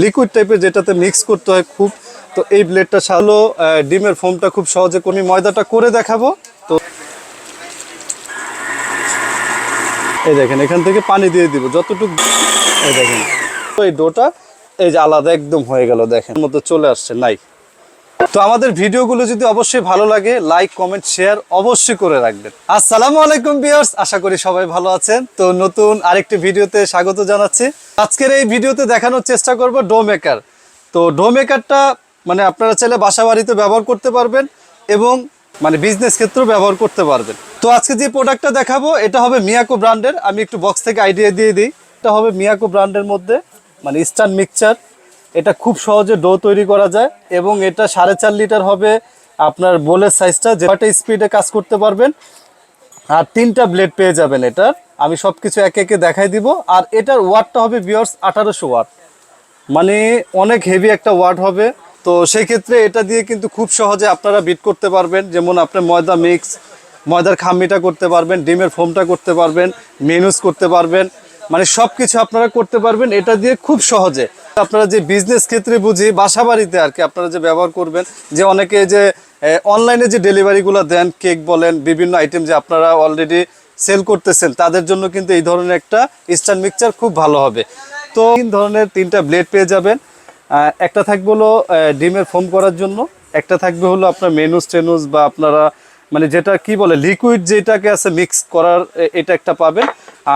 Liquid টাইপের যেটাতে mix করতে হয় খুব। তো এই ব্লেডটা সালো ডিমের ফোমটা খুব সহজে কোনি ময়দাটা করে দেখাবো। তো এই দেখেন এখান থেকে পানি দিয়ে দিব যতটুকু, এই দেখেন তো এই ডোটা এই যে আলাদা একদম হয়ে গেল, দেখেন মতো চলে আসছে নাই। তো আমাদের ভিডিওগুলো যদি অবশ্যই ভালো লাগে লাইক কমেন্ট শেয়ার অবশ্যই করে রাখবেন। আসসালামু আলাইকুম ভিউয়ার্স, আশা করি সবাই ভালো আছেন। তো নতুন আরেকটি ভিডিওতে স্বাগত জানাচ্ছি। আজকের এই ভিডিওতে দেখানোর চেষ্টা করব ডো মেকার। তো ডো মেকারটা মানে আপনারা চাইলে বাসা বাড়িতে ব্যবহার করতে পারবেন এবং মানে বিজনেস ক্ষেত্রেও ব্যবহার করতে পারবেন। তো আজকে যে প্রোডাক্টটা দেখাবো এটা হবে মিয়াকো ব্র্যান্ডের। আমি একটু বক্স থেকে আইডিয়া দিয়ে দিই। এটা হবে মিয়াকো ব্র্যান্ডের মধ্যে মানে ইনস্ট্যান্ট মিক্সচার। এটা খুব সহজে ডো তৈরি করা যায় এবং এটা 4.5 লিটার হবে আপনার বোলের সাইজটা, যেটা স্পিডে কাজ করতে পারবেন। আর 3টা ব্লেড পেয়ে যাবেন এটার। আমি সব কিছু একে একে দেখাই দিব। আর এটার ওয়াটটা হবে ভিউয়ার্স 1800 ওয়াট, মানে অনেক হেভি একটা ওয়াট হবে। তো সেই ক্ষেত্রে এটা দিয়ে কিন্তু খুব সহজে আপনারা বিট করতে পারবেন। যেমন আপনি ময়দা মিক্স, ময়দার খামিটা করতে পারবেন, ডিমের ফোমটা করতে পারবেন, মেনুস করতে পারবেন, মানে সব কিছু আপনারা করতে পারবেন এটা দিয়ে খুব সহজে। আপনারা যে বিজনেস ক্ষেত্রে বুঝি বাসা বাড়িতে আর কি আপনারা যে ব্যবহার করবেন, যে অনেকে যে অনলাইনে যে ডেলিভারিগুলো দেন, কেক বলেন বিভিন্ন আইটেম যে আপনারা অলরেডি সেল করতেছেন, তাদের জন্য কিন্তু এই ধরনের একটা ইনস্ট্যান্ট মিক্সচার খুব ভালো হবে। তো 3টা ব্লেড পেয়ে যাবেন। একটা থাকবে হলো ডিমের ফোম করার জন্য, একটা থাকবে হলো আপনার মেনুস টেনুস বা আপনারা মানে যেটা কি বলে লিকুইড যেটাকে আছে মিক্স করার, এটা একটা পাবেন।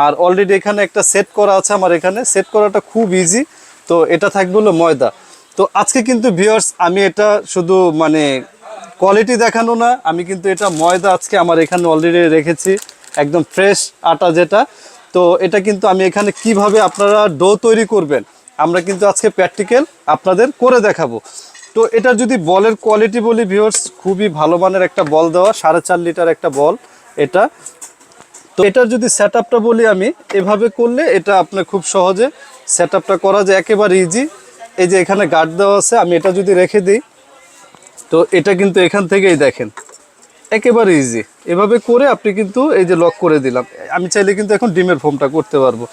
আর অলরেডি এখানে একটা সেট করা আছে, আমার এখানে সেট করাটা খুব ইজি। তো এটা থাকবে হলো ময়দা। তো আজকে কিন্তু ভিউয়ার্স আমি এটা শুধু মানে কোয়ালিটি দেখানো না, আমি কিন্তু এটা ময়দা আজকে আমার এখানে অলরেডি রেখেছি, একদম ফ্রেশ আটা যেটা। তো এটা কিন্তু আমি এখানে কিভাবে আপনারা ডো তৈরি করবেন আমরা কিন্তু আজকে প্র্যাকটিক্যাল আপনাদের করে দেখাবো। তো এটা যদি বলের কোয়ালিটি বলি ভিউয়ার্স, খুবই ভালো মানের একটা বল দেওয়া, 4.5 লিটার একটা বল এটা। তো এটার যদি সেট আপটা বলি আমি, এভাবে করলে এটা আপনার খুব সহজে সেট আপটা করা যায়, একেবারে ইজি। এই যে এখানে গার্ড দেওয়া আছে, আমি এটা যদি রেখে দিই তো এটা কিন্তু এখান থেকেই দেখেন একেবারে ইজি। এভাবে করে আপনি কিন্তু এই যে লক করে দিলাম, আমি চাইলে কিন্তু এখন ডিমের ফোমটা করতে পারবো।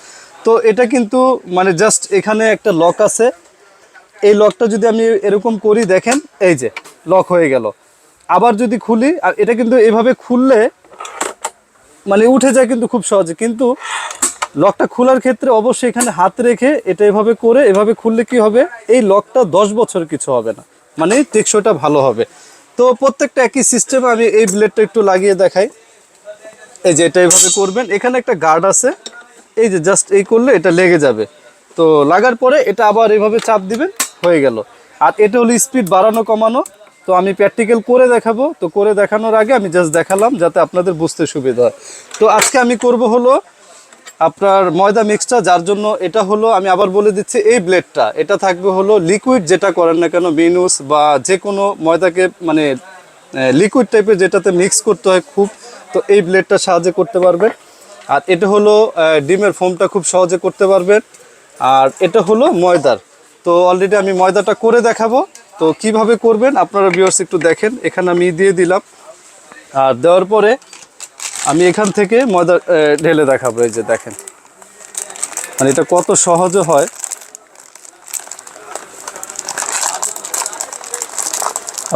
তো এটা কিন্তু মানে জাস্ট এখানে একটা লক আছে, এই লকটা যদি আমি এরকম করি দেখেন এই যে লক হয়ে গেল। আবার যদি খুলি, আর এটা কিন্তু এভাবে খুললে মানে উঠে যায় কিন্তু খুব সহজে। কিন্তু লকটা খোলার ক্ষেত্রে অবশ্যই এখানে হাত রেখে এটা এভাবে করে এভাবে খুললে কি হবে, এই লকটা 10 বছর কিছু হবে না, মানে টেকসইটা ভালো হবে। তো প্রত্যেকটা একই সিস্টেমে আমি এই ব্লেডটা একটু লাগিয়ে দেখাই। এই যে এটা এইভাবে করবেন, এখানে একটা গার্ড আছে, এই যে জাস্ট এই করলে এটা লেগে যাবে। তো লাগার পরে এটা আবার এইভাবে চাপ দিবেন, হয়ে গেল। আর এটা হলো স্পিড বাড়ানো কমানো। তো আমি প্র্যাকটিক্যাল করে দেখাবো। তো করে দেখানোর আগে আমি জাস্ট দেখালাম যাতে আপনাদের বুঝতে সুবিধা হয়। তো আজকে আমি করব হলো আপনার ময়দা মিক্সটা, যার জন্য এটা হলো আমি আবার বলে দিচ্ছি এই ব্লেডটা এটা থাকবে হলো লিকুইড, যেটা করেন না কেন মেনুস বা যে কোনো ময়দাকে মানে লিকুইড টাইপের যেটাতে মিক্স করতে হয় খুব। তো এই ব্লেডটার সাহায্যে করতে পারবেন। আর এটা হলো ডিমের ফোমটা খুব সহজে করতে পারবেন। আর এটা হলো ময়দার। তো অলরেডি আমি ময়দাটা করে দেখাবো। তো কিভাবে করবেন আপনারা ভিউয়ার্স একটু দেখেন, এখানে আমি দিয়ে দিলাম। আর দেওয়ার পরে আমি এখান থেকে ময়দা ঢেলে দেখাবো। এই যে দেখেন মানে এটা কত সহজে হয়।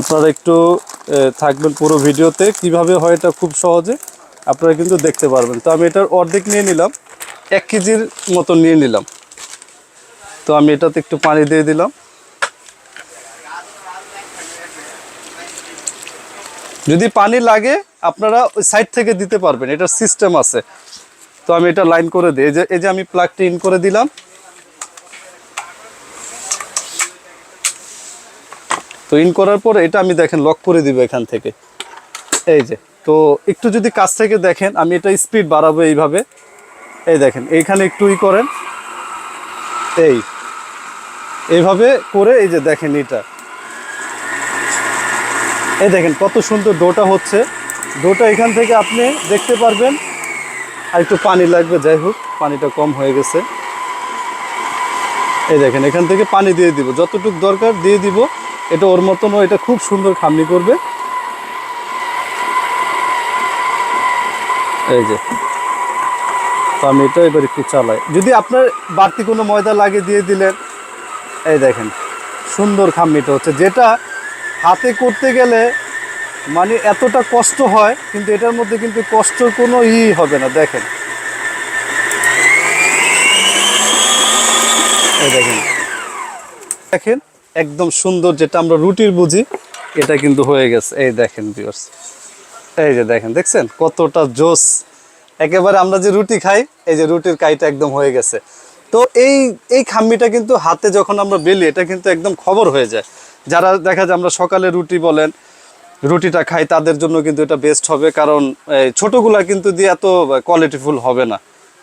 আপনারা একটু থাকবেন পুরো ভিডিওতে, কিভাবে হয় এটা খুব সহজে আপনারা কিন্তু দেখতে পারবেন। তো আমি এটার অর্ধেক নিয়ে নিলাম, 1 কেজির মতো নিয়ে নিলাম। তো আমি এটাতে একটু পানি দিয়ে দিলাম। যদি পানি লাগে আপনারা ওই সাইড থেকে দিতে পারবেন, এটার সিস্টেম আছে। তো আমি এটা লাইন করে দিই, এই যে আমি প্লাগটি ইন করে দিলাম। তো ইন করার পরে এটা আমি দেখেন লক করে দিব এখান থেকে। এই যে তো একটু যদি কাছ থেকে দেখেন, আমি এটা স্পিড বাড়াবো এইভাবে। এই দেখেন এইখানে একটু করেন, এইভাবে করে এই যে দেখেন এটা, এই দেখেন কত সুন্দর ডোটা হচ্ছে। ডোটা এখান থেকে আপনি দেখতে পারবেন। আর একটু পানি লাগবে, যাই হোক পানিটা কম হয়ে গেছে। এই দেখেন এখান থেকে পানি দিয়ে দিব, যতটুকু দরকার দিয়ে দিব। এটা ওর মতনও এটা খুব সুন্দর খামনি করবে। এই যে তো আমি এটা এবার একটু চালাই। যদি আপনার বাড়তি কোনো ময়দা লাগে দিয়ে দিলেন, এই দেখেন সুন্দর খাম্মিটা হচ্ছে, যেটা হাতে করতে গেলে মানে এতটা কষ্ট হয়, কিন্তু এটার মধ্যে কিন্তু কষ্টর কোনো হবে না। দেখেন এই দেখেন দেখেন একদম সুন্দর, যেটা আমরা রুটির বুঝি এটা কিন্তু হয়ে গেছে। এই দেখেন ভিউয়ার্স, এই যে দেখেন, দেখছেন কতটা জোস, একেবারে আমরা যে রুটি খাই এই যে রুটির কাইটা একদম হয়ে গেছে। তো এই এই খাম্মিটা কিন্তু হাতে যখন আমরা বেলি এটা কিন্তু একদম খবর হয়ে যায়। যারা দেখা যায় আমরা সকালে রুটি বলেন রুটিটা খাই তাদের জন্য কিন্তু এটা বেস্ট হবে, কারণ এই ছোটোগুলা কিন্তু দিয়ে এত কোয়ালিটিফুল হবে না।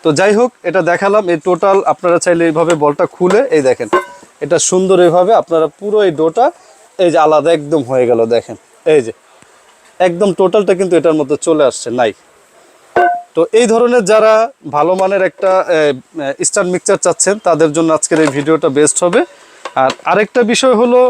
তো যাই হোক, এটা দেখালাম। এই টোটাল আপনারা চাইলে এইভাবে বলটা খুলে এই দেখেন এটা সুন্দর এইভাবে আপনারা পুরো এই ডোটা এই যে আলাদা একদম হয়ে গেল। দেখেন এই যে একদম টোটালটা কিন্তু এটার মধ্যে চলে আসছে নাই। তো এই ধরনের যারা ভালো মানের একটা স্ট্যান্ড মিক্সচার চাচ্ছেন তাদের জন্য আজকের এই ভিডিওটা বেস্ট হবে। আর আরেকটা বিষয় হলো,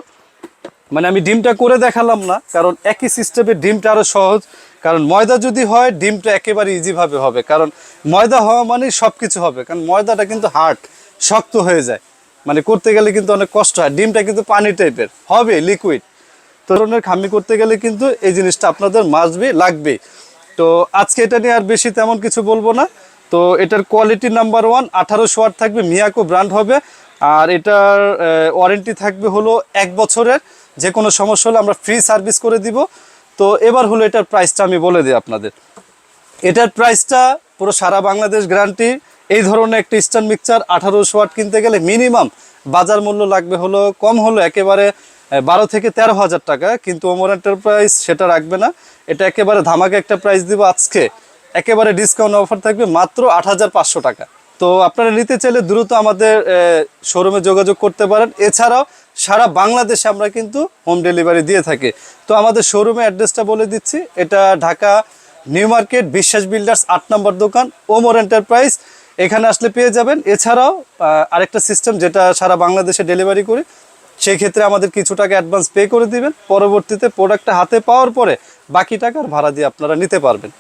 মানে আমি ডিমটা করে দেখালাম না, কারণ একই সিস্টেমে ডিমটা আরও সহজ। কারণ ময়দা যদি হয় ডিমটা একেবারে ইজিভাবে হবে, কারণ ময়দা হওয়া মানে সব কিছু হবে, কারণ ময়দাটা কিন্তু হার্ড, শক্ত হয়ে যায়, মানে করতে গেলে কিন্তু অনেক কষ্ট হয়। ডিমটা কিন্তু পানি টাইপের হবে, লিকুইড। তো ধরনের খাম্মি করতে গেলে কিন্তু এই জিনিসটা আপনাদের মাস্ট লাগবে। তো আজকে এটা নিয়ে আর বেশি তেমন কিছু বলবো না। তো এটার কোয়ালিটি নাম্বার 1, 1800 ওয়াট থাকবে, মিয়াকো ব্র্যান্ড হবে। আর এটার ওয়ারেন্টি থাকবে হলো 1 বছরের, যে কোনো সমস্যা হলে আমরা ফ্রি সার্ভিস করে দিব। তো এবার হলো এটার প্রাইসটা আমি বলে দিই আপনাদের। এটার প্রাইসটা পুরো সারা বাংলাদেশ গ্যারান্টি। এই ধরনের একটা স্ট্যান্ড মিক্সচার 1800 ওয়াট কিনতে গেলে মিনিমাম বাজার মূল্য লাগবে হলো কম হলো একেবারে 12 থেকে 13,000 টাকা, কিন্তু ওমর এন্টারপ্রাইজ সেটা রাখবে না। এটা একেবারে ধামাকা একটা প্রাইস দিব আজকে, একেবারে ডিসকাউন্ট অফার থাকবে মাত্র 8,500 টাকা। তো আপনারা নিতে চাইলে দ্রুত আমাদের শোরুমে যোগাযোগ করতে পারেন। এছাড়াও সারা বাংলাদেশে আমরা কিন্তু হোম ডেলিভারি দিয়ে থাকি। তো আমাদের শোরুমের অ্যাড্রেসটা বলে দিচ্ছি, এটা ঢাকা নিউ মার্কেট বিশ্বাস বিল্ডার্স 8 নম্বর দোকান, ওমর এন্টারপ্রাইজ। এখানে আসলে পেয়ে যাবেন। এছাড়াও আরেকটা সিস্টেম, যেটা সারা বাংলাদেশে ডেলিভারি করি, সেই ক্ষেত্রে আমাদের কিছু টাকা অ্যাডভান্স পে করে দিবেন, পরবর্তীতে প্রোডাক্টটা হাতে পাওয়ার পরে বাকি টাকার ভাড়া দিয়ে আপনারা নিতে পারবেন।